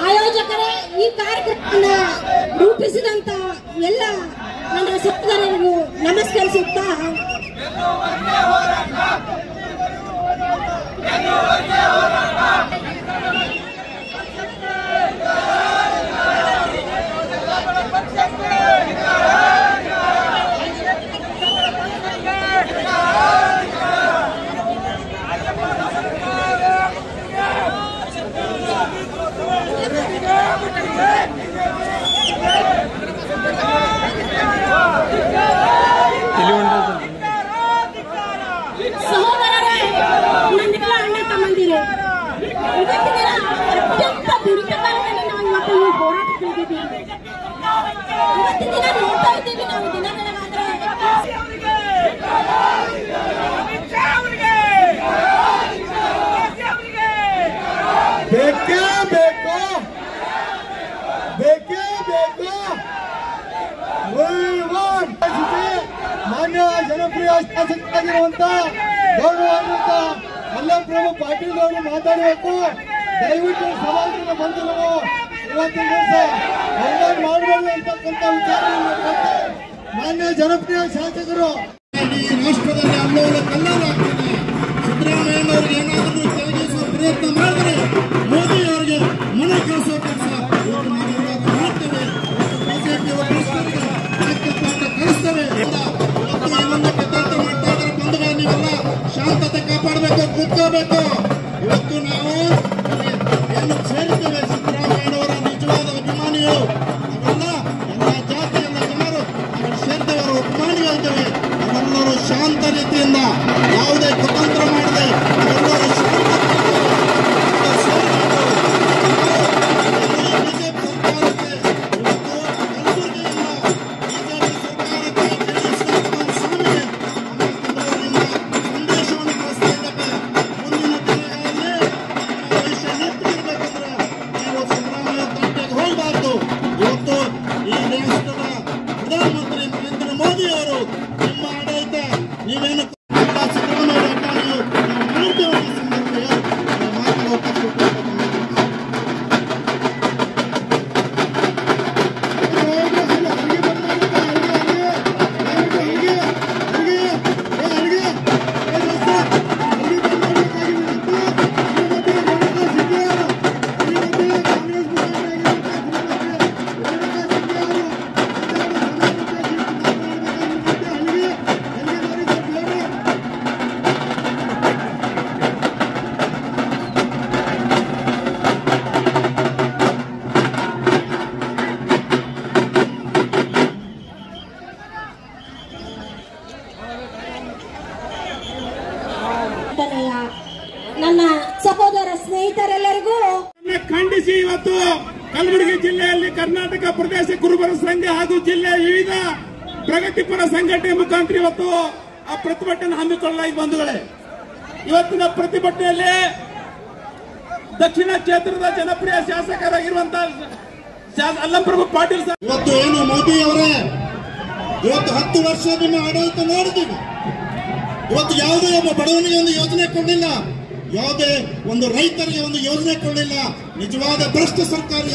ಆಯೋಜಕರೇ, ಈ ಕಾರ್ಯಕ್ರಮವನ್ನು ರೂಪಿಸಿದಂತ ಎಲ್ಲ ನನ್ನ ಸಹೋದರರಿಗೂ ನಮಸ್ಕರಿಸುತ್ತಾ ಸಹೋದರರೇ, ನನ್ನೆಲ್ಲ ಅಣ್ಣ ತಮ್ಮಂದಿರೇ, ಇವತ್ತಿನ ಅತ್ಯಂತ ದುರಿತಕಾಲದಲ್ಲಿ ನಾವು ಇವತ್ತು ಈ ಹೋರಾಟಕ್ಕಿದ್ದೀವಿ. ಇವತ್ತಿನ ದಿನ ನೋಡ್ತಾ ಇದ್ದೀವಿ ನಾವು ದಿನಗಳಾದ್ರೆ ಬೇಕೇ ಬೇಕು, ಬೇಕೇ ಬೇಕು. ಮಾನ್ಯ ಜನಪ್ರಿಯ ಶಾಸಕರಾಗಿರುವಂತ ಗೌರವಾನ್ವಿತ ಅಲ್ಲಂಪ್ರಭು ಪಾಟೀಲ್ ಅವರು ಮಾತಾಡಬೇಕು. ದಯವಿಟ್ಟು ಸಮಾಜದ ಬಂಧುಗಳು ಇವತ್ತಿನ ದಿವಸ ಹೊರದಾಗಿ ಮಾಡಬಾರದು ಅಂತಕ್ಕಂಥ ವಿಚಾರ ಮಾನ್ಯ ಜನಪ್ರಿಯ ಶಾಸಕರು ಈ ರಾಷ್ಟ್ರದಲ್ಲಿ ಅಲ್ಲೋಲ ಕಲ್ಲಲಾಗ್ತದೆ. ಸಿದ್ದರಾಮಯ್ಯನವ್ರಿಗೆ ಏನಾದರೂ ತೆಗೆಸುವ ಪ್ರಯತ್ನ ಮಾಡಿದರೆ ಮೋದಿ ಅವರಿಗೆ ಮನೆ ಕಳಿಸುವ ಕೆಲಸ ಮಾಡ್ತೇವೆ. ಬಿಜೆಪಿ ಕಳಿಸ್ತೇವೆ. ಇನ್ನೊಂದಕ್ಕೆ ತಂತ್ರ ಮಾಡ್ತಾ ಇದ್ದಾರೆ. ಬಂಧುಗಳು, ನೀವೆಲ್ಲ ಶಾಂತತೆ ಕಾಪಾಡಬೇಕು, ಕೂತ್ಕೋಬೇಕು. ಇವತ್ತು ನಾವು ಏನು ಸೇರಿದ್ದೇವೆ, ಸಿದ್ದರಾಮಯ್ಯನವರ ನಿಜವಾದ ಅಭಿಮಾನಿಗಳು ಅವೆಲ್ಲ ಎಲ್ಲ ಜಾತಿ ಎಲ್ಲ ಜನರು ಅವರು ಸೇರ್ತೇವೆ, ಅವರು ಅಭಿಮಾನಿಗಳಿದ್ದೇವೆ. ಅವರೆಲ್ಲರೂ ಶಾಂತ ರೀತಿಯಿಂದ ಯಾವುದೇ ಕುತಂತ್ರ ಮಾಡದೆ ಅವರೆಲ್ಲರೂ ಪ್ರಧಾನಮಂತ್ರಿ ನರೇಂದ್ರ ಮೋದಿ ಅವರು ನಿಮ್ಮ ಆಡಳಿತ ನೀವೇನು ನನ್ನ ಸಹೋದರ ಸ್ನೇಹಿತರೆಲ್ಲರಿಗೂ ಖಂಡಿಸಿ ಇವತ್ತು ಕಲಬುರಗಿ ಜಿಲ್ಲೆಯಲ್ಲಿ ಕರ್ನಾಟಕ ಪ್ರದೇಶ ಕುರುಬರ ಸಂಘ ಹಾಗೂ ಜಿಲ್ಲೆಯ ವಿವಿಧ ಪ್ರಗತಿಪರ ಸಂಘಟನೆ ಮುಖಾಂತರ ಇವತ್ತು ಆ ಪ್ರತಿಭಟನೆ ಹಮ್ಮಿಕೊಳ್ಳಲಾಗಿದೆ. ಬಂಧುಗಳೇ, ಇವತ್ತಿನ ಪ್ರತಿಭಟನೆಯಲ್ಲಿ ದಕ್ಷಿಣ ಕ್ಷೇತ್ರದ ಜನಪ್ರಿಯ ಶಾಸಕರಾಗಿರುವಂತಹ ಅಲ್ಲಂಪ್ರಭು ಪಾಟೀಲ್ ಸರ್ ಇವತ್ತು ಏನು ಮೋದಿ ಅವರೇ ಇವತ್ತು 10 ವರ್ಷ ನಿಮ್ಮ ಆಡಳಿತ ನೋಡಿದ್ದೀವಿ. ಇವತ್ತು ಯಾವುದೇ ಒಬ್ಬ ಬಡವನಿಗೆ ಒಂದು ಯೋಜನೆ ಕೊಡಲಿಲ್ಲ, ಯಾವುದೇ ಒಂದು ರೈತರಿಗೆ ಒಂದು ಯೋಜನೆ ಕೊಡಲಿಲ್ಲ. ನಿಜವಾದ ಭ್ರಷ್ಟ ಸರ್ಕಾರ.